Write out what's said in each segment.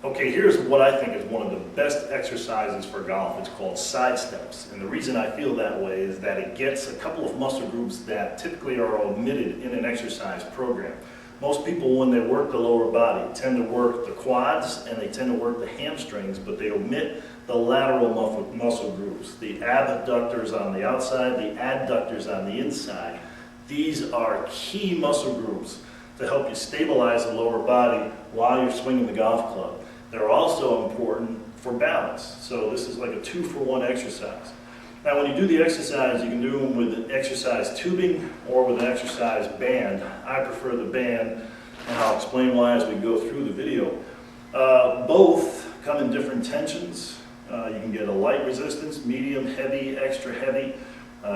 Okay, here's what I think is one of the best exercises for golf. It's called side steps. And the reason I feel that way is that it gets a couple of muscle groups that typically are omitted in an exercise program. Most people, when they work the lower body, tend to work the quads and they tend to work the hamstrings, but they omit the lateral muscle groups, the abductors on the outside, the adductors on the inside. These are key muscle groups to help you stabilize the lower body while you're swinging the golf club. They're also important for balance. So this is like a 2-for-1 exercise. Now when you do the exercise, you can do them with an exercise tubing or with an exercise band. I prefer the band, and I'll explain why as we go through the video. Both come in different tensions. You can get a light resistance, medium, heavy, extra heavy.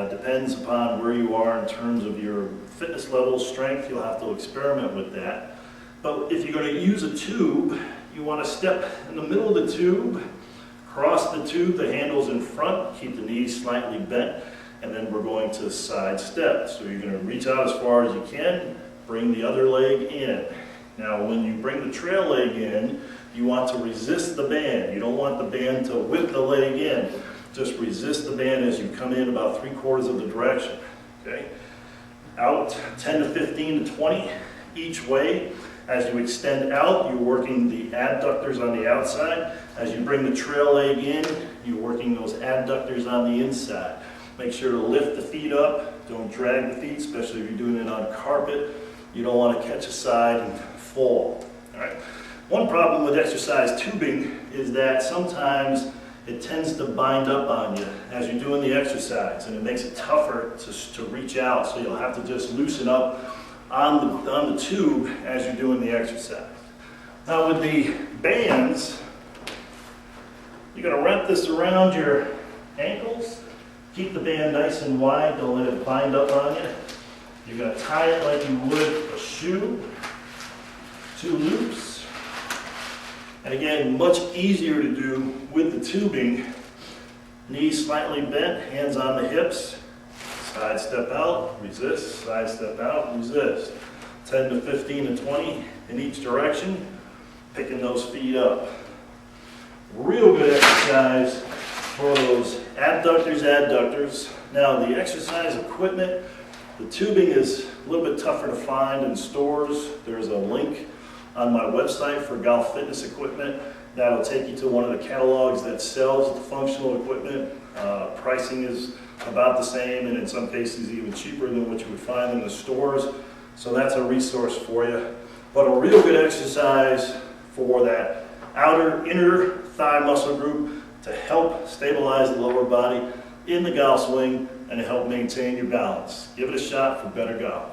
Depends upon where you are in terms of your fitness level, strength. You'll have to experiment with that. But if you're going to use a tube, you want to step in the middle of the tube, cross the tube, the handle's in front, keep the knees slightly bent, and then we're going to side step. So you're going to reach out as far as you can, bring the other leg in. Now when you bring the trail leg in, you want to resist the band. You don't want the band to whip the leg in. Just resist the band as you come in about 3/4 of the direction. Okay? Out 10 to 15 to 20 each way. As you extend out, you're working the adductors on the outside. As you bring the trail leg in, you're working those adductors on the inside. Make sure to lift the feet up. Don't drag the feet, especially if you're doing it on carpet. You don't want to catch a side and fall. All right? One problem with exercise tubing is that sometimes it tends to bind up on you as you're doing the exercise, and it makes it tougher to reach out. So you'll have to just loosen up on the tube as you're doing the exercise. Now with the bands, you're going to wrap this around your ankles. Keep the band nice and wide, don't let it bind up on you. You're going to tie it like you would a shoe, 2 loops. And again, much easier to do with the tubing. Knees slightly bent, hands on the hips. Side step out, resist, side step out, resist. 10 to 15 to 20 in each direction, picking those feet up. Real good exercise for those adductors. Now the exercise equipment, the tubing is a little bit tougher to find in stores. There's a link on my website for golf fitness equipment that'll take you to one of the catalogs that sells the functional equipment. Pricing is about the same, and in some cases even cheaper than what you would find in the stores. So that's a resource for you. But a real good exercise for that inner thigh muscle group to help stabilize the lower body in the golf swing and to help maintain your balance. Give it a shot for better golf.